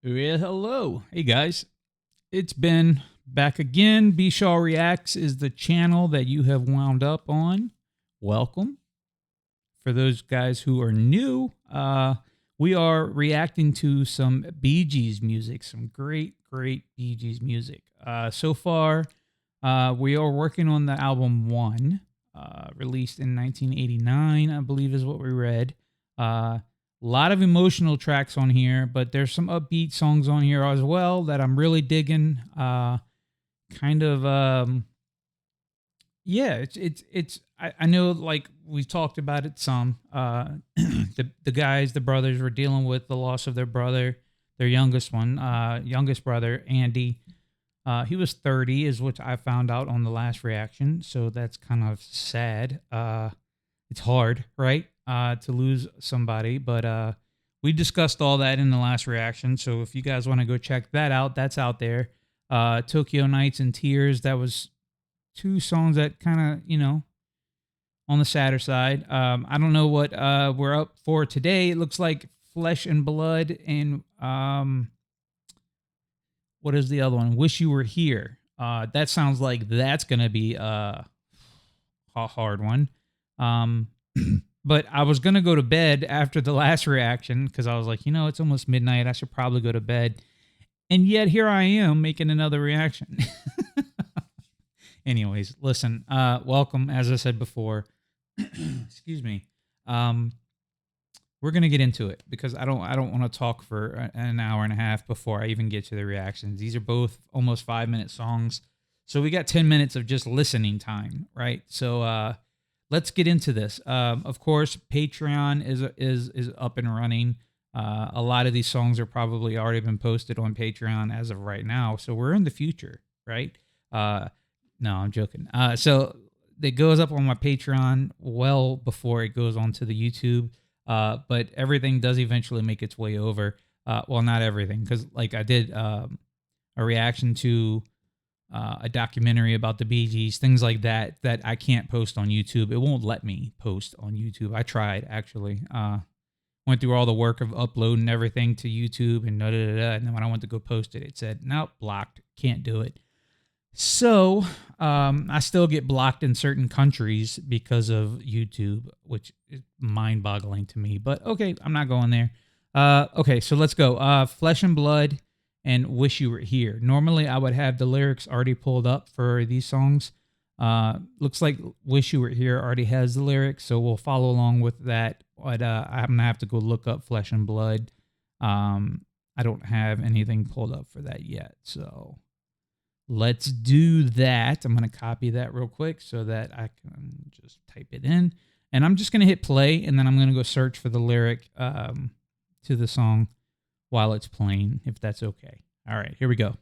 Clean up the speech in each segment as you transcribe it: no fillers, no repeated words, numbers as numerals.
Yeah, hello. Hey guys. It's been back again. bShawreacts is the channel that you have wound up on. Welcome. For those guys who are new, we are reacting to some beegees music, some great beegees music. So far, we are working on the album One, released in 1989, I believe is what we read. A lot of emotional tracks on here, but there's some upbeat songs on here as well that I'm really digging. Kind of, yeah, I know, like we've talked about it some. The guys, the brothers, were dealing with the loss of their brother, their youngest one, youngest brother, Andy. He was 30, is what I found out on the last reaction. So that's kind of sad. It's hard, right? To lose somebody, but we discussed all that in the last reaction. So if you guys want to go check that out, that's out there. Tokyo Nights and Tears. That was two songs that kind of, on the sadder side. I don't know what we're up for today. It looks like Flesh and Blood and what is the other one? Wish You Were Here. That sounds like that's gonna be a hard one. Um, but I was gonna go to bed after the last reaction because I was like, it's almost midnight. I should probably go to bed. And yet here I am making another reaction. Anyways, listen. Welcome, as I said before. Excuse me. Um, we're gonna get into it because I don't want to talk for an hour and a half before I even get to the reactions. These are both almost 5 minute songs, so we got 10 minutes of just listening time, right? So let's get into this. Of course, Patreon is up and running. A lot of these songs are probably already been posted on Patreon as of right now, so we're in the future, right? No, I'm joking. So it goes up on my Patreon well before it goes onto the YouTube. But everything does eventually make its way over. Well, not everything, because like I did a reaction to a documentary about the Bee Gees, things like that, that I can't post on YouTube. It won't let me post on YouTube. I tried actually. Went through all the work of uploading everything to YouTube and and then when I went to go post it, it said nope, blocked, can't do it. So I still get blocked in certain countries because of YouTube, which is mind-boggling to me. But okay, I'm not going there. Okay, so let's go. Flesh and Blood and Wish You Were Here. Normally, I would have the lyrics already pulled up for these songs. Looks like Wish You Were Here already has the lyrics, so we'll follow along with that. But I'm gonna have to go look up Flesh and Blood. I don't have anything pulled up for that yet, so let's do that. I'm going to copy that real quick so that I can just type it in. And I'm just going to hit play, and then I'm going to go search for the lyric to the song while it's playing, if that's okay. All right, here we go.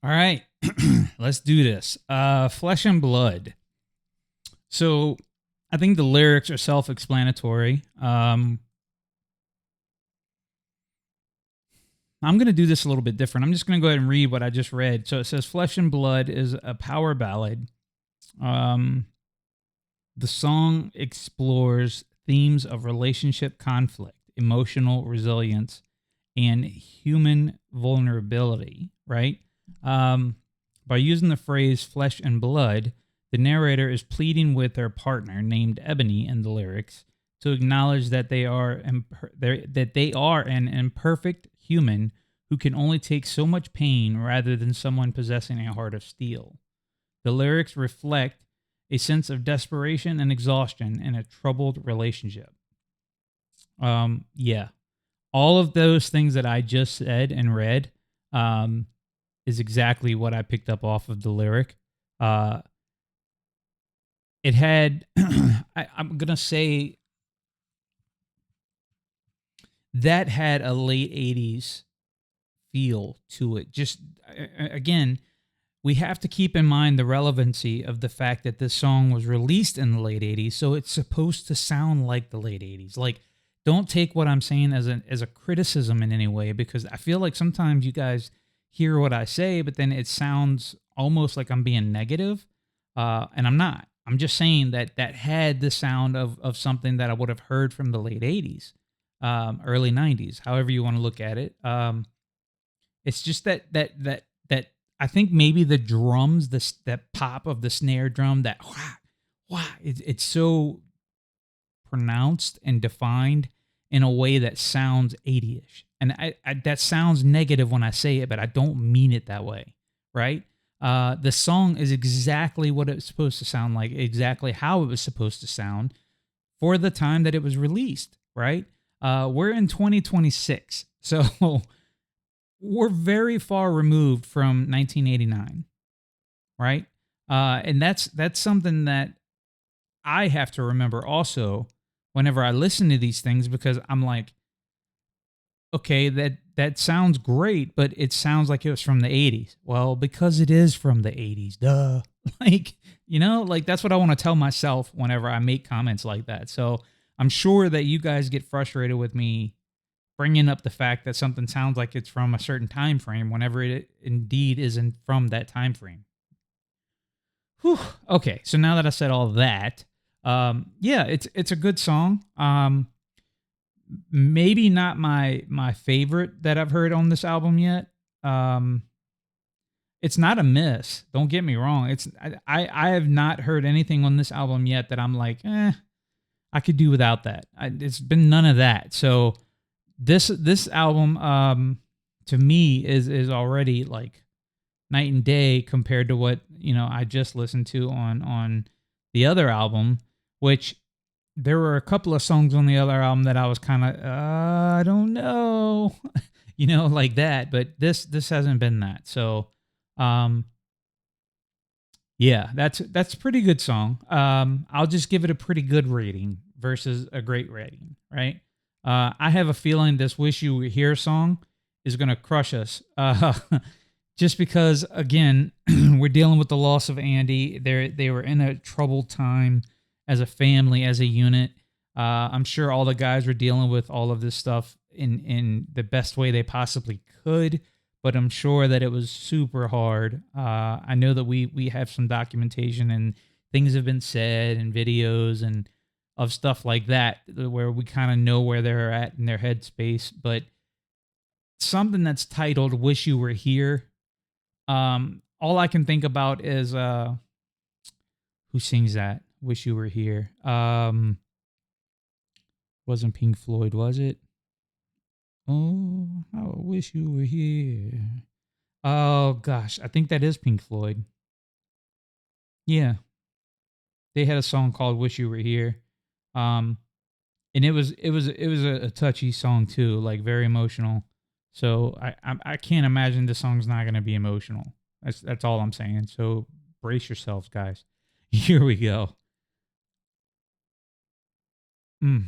All right, let's do this. Flesh and Blood. So I think the lyrics are self-explanatory. I'm going to do this a little bit different. I'm just going to go ahead and read what I just read. So it says Flesh and Blood is a power ballad. Um, the song explores themes of relationship conflict, emotional resilience, and human vulnerability, right? Um, by using the phrase flesh and blood, the narrator is pleading with their partner, named Ebony in the lyrics, to acknowledge that they are an imperfect human who can only take so much pain rather than someone possessing a heart of steel. The lyrics reflect a sense of desperation and exhaustion in a troubled relationship. Yeah, all of those things that I just said and read um, is exactly what I picked up off of the lyric. Uh, it had, I'm going to say, that had a late 80s feel to it. Just, again, we have to keep in mind the relevancy of the fact that this song was released in the late 80s, so it's supposed to sound like the late 80s. Like, don't take what I'm saying as a criticism in any way, because I feel like sometimes you guys hear what I say, but then it sounds almost like I'm being negative, and I'm not. I'm just saying that that had the sound of something that I would have heard from the late 80s, early 90s, however you want to look at it. It's just that I think maybe the drums, that pop of the snare drum, that wah, wah, it's so pronounced and defined in a way that sounds 80ish. And that sounds negative when I say it, but I don't mean it that way, right? The song is exactly what it's supposed to sound like, exactly how it was supposed to sound for the time that it was released, right? We're in 2026, so we're very far removed from 1989, right? And that's something that I have to remember also whenever I listen to these things, because I'm like, okay, that sounds great, but it sounds like it was from the 80s. Well, because it is from the 80s, duh. Like, like that's what I want to tell myself whenever I make comments like that. So I'm sure that you guys get frustrated with me bringing up the fact that something sounds like it's from a certain time frame whenever it indeed isn't from that time frame. Whew. Okay, so now that I said all that, yeah, it's a good song. Maybe not my favorite that I've heard on this album yet. Um, it's not a miss. Don't get me wrong. I have not heard anything on this album yet that I'm like, I could do without that. It's been none of that. So this album, to me, is already like night and day compared to what I just listened to on the other album, which there were a couple of songs on the other album that I was kind of I don't know, like that. But this hasn't been that. So, um, yeah, that's a pretty good song. I'll just give it a pretty good rating versus a great rating, right? I have a feeling this "Wish You Were Here" song is gonna crush us. Just because, again, we're dealing with the loss of Andy. They were in a troubled time as a family, as a unit. I'm sure all the guys were dealing with all of this stuff in the best way they possibly could, but I'm sure that it was super hard. I know that we have some documentation and things have been said and videos and of stuff like that where we kind of know where they're at in their headspace. But something that's titled "Wish You Were Here," all I can think about is who sings that? "Wish You Were Here." Wasn't Pink Floyd, was it? Oh, I wish you were here. Oh gosh, I think that is Pink Floyd. Yeah, they had a song called "Wish You Were Here," um, and it was a touchy song too, like very emotional. So I can't imagine this song's not gonna be emotional. That's all I'm saying. So brace yourselves, guys. Here we go. Mm.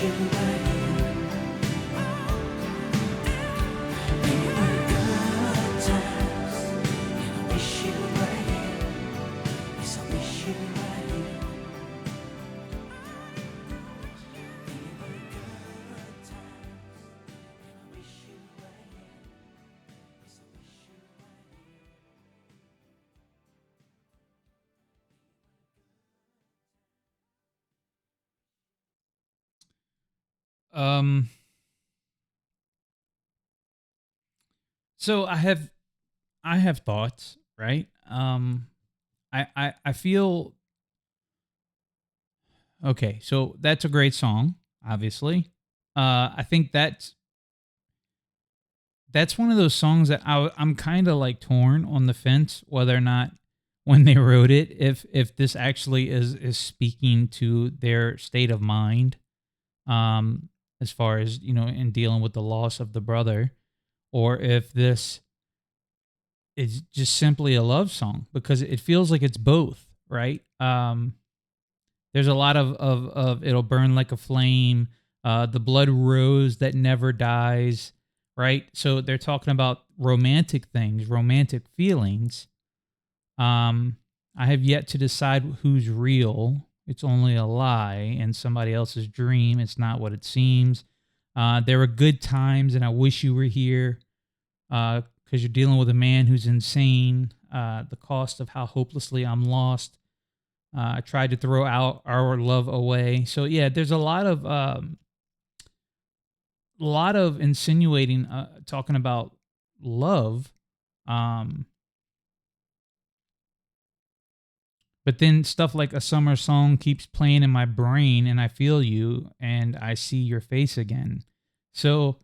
you were here. Baby, we're good times, and I wish you were here. Yes, I wish you were here. Baby, we're good times, and I wish you were here. Yes, I wish you were here. Um. So I have thoughts, right? I feel okay. So that's a great song, obviously. I think that's one of those songs that I'm kind of like torn on the fence whether or not when they wrote it, if this actually is speaking to their state of mind, um, as far as in dealing with the loss of the brother, or if this is just simply a love song because it feels like it's both, right? There's a lot of it'll burn like a flame, the blood rose that never dies, right? So they're talking about romantic things, romantic feelings. Um, I have yet to decide who's real. It's only a lie and somebody else's dream. It's not what it seems. There were good times, and I wish you were here because you're dealing with a man who's insane. The cost of how hopelessly I'm lost. I tried to throw out our love away. So yeah, there's a lot of insinuating, talking about love. Um, but then stuff like a summer song keeps playing in my brain, and I feel you, and I see your face again. So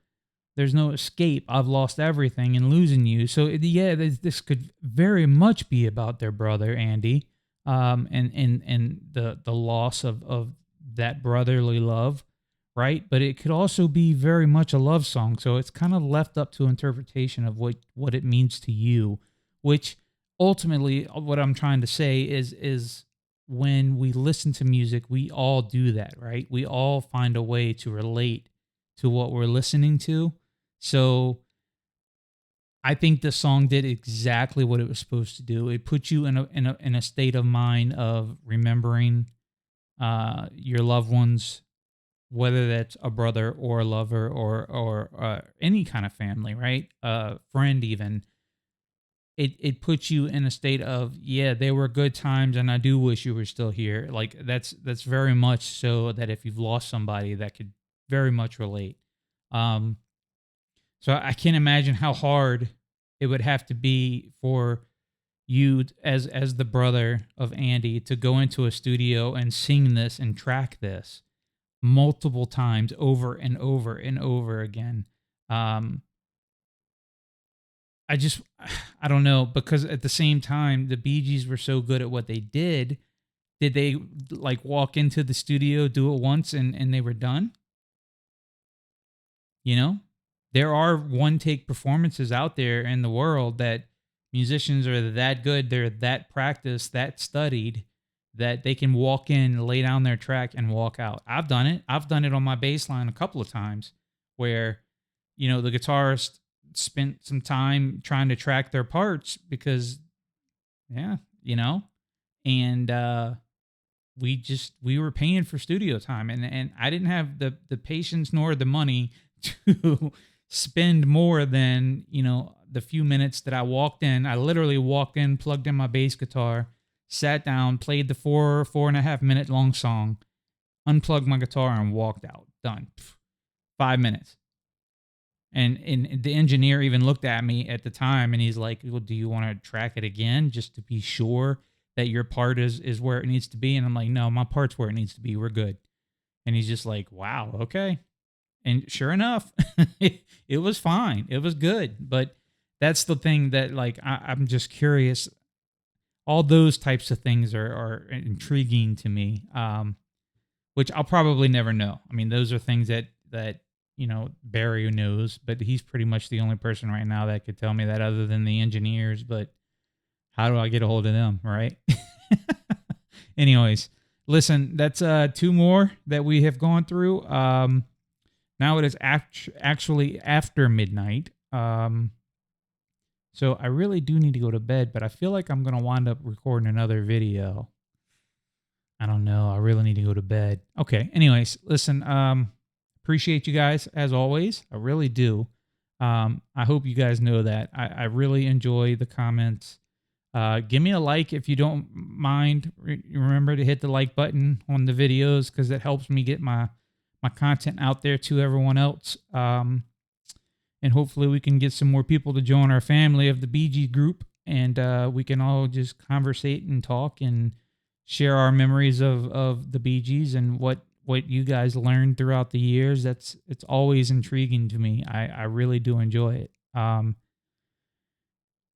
there's no escape. I've lost everything and losing you. So yeah, this could very much be about their brother Andy, and the loss of that brotherly love, right? But it could also be very much a love song. So it's kind of left up to interpretation of what it means to you, which ultimately what I'm trying to say is when we listen to music, we all do that, right? We all find a way to relate to what we're listening to. So I think the song did exactly what it was supposed to do. It put you in a state of mind of remembering your loved ones, whether that's a brother or a lover or any kind of family, right? Friend even. It puts you in a state of, yeah, they were good times, and I do wish you were still here. Like that's very much so that if you've lost somebody, that could very much relate. Um, so I can't imagine how hard it would have to be for you as the brother of Andy to go into a studio and sing this and track this multiple times over and over and over again. Um, I just I don't know, because at the same time the Bee Gees were so good at what they did. Did they like walk into the studio, do it once, and they were done? You know, there are one take performances out there in the world that musicians are that good, they're that practiced, that studied, that they can walk in, lay down their track, and walk out. I've done it. I've done it on my bass line a couple of times where, the guitarist spent some time trying to track their parts because, yeah, and we were paying for studio time, and I didn't have the patience nor the money to spend more than the few minutes that I walked in. I literally walked in, plugged in my bass guitar, sat down, played the 4.5 minute long song, unplugged my guitar, and walked out. Done. 5 minutes. And the engineer even looked at me at the time, and he's like, well, do you want to track it again just to be sure that your part is where it needs to be? And I'm like, no, my part's where it needs to be. We're good. And he's just like, wow, okay. And sure enough, it was fine. It was good. But that's the thing that, like, I'm just curious. All those types of things are intriguing to me, which I'll probably never know. I mean, those are things that Barry knows, but he's pretty much the only person right now that could tell me that, other than the engineers. But how do I get a hold of them, right? Anyways, Listen, that's 2 more that we have gone through. Now it is actually after midnight. So I really do need to go to bed, but I feel like I'm going to wind up recording another video. I don't know. I really need to go to bed. Okay. Anyways, listen, appreciate you guys as always. I really do. I hope you guys know that. I really enjoy the comments. Give me a like if you don't mind. Remember to hit the like button on the videos because it helps me get my content out there to everyone else. And hopefully we can get some more people to join our family of the BG group, and we can all just conversate and talk and share our memories of the BGs and what you guys learned throughout the years. It's always intriguing to me. I really do enjoy it.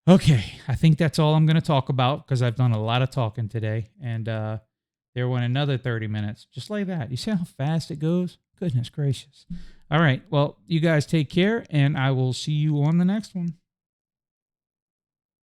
Okay, I think that's all I'm going to talk about because I've done a lot of talking today, and there went another 30 minutes, just like that. You see how fast it goes? Goodness gracious. All right, well, you guys take care, and I will see you on the next one.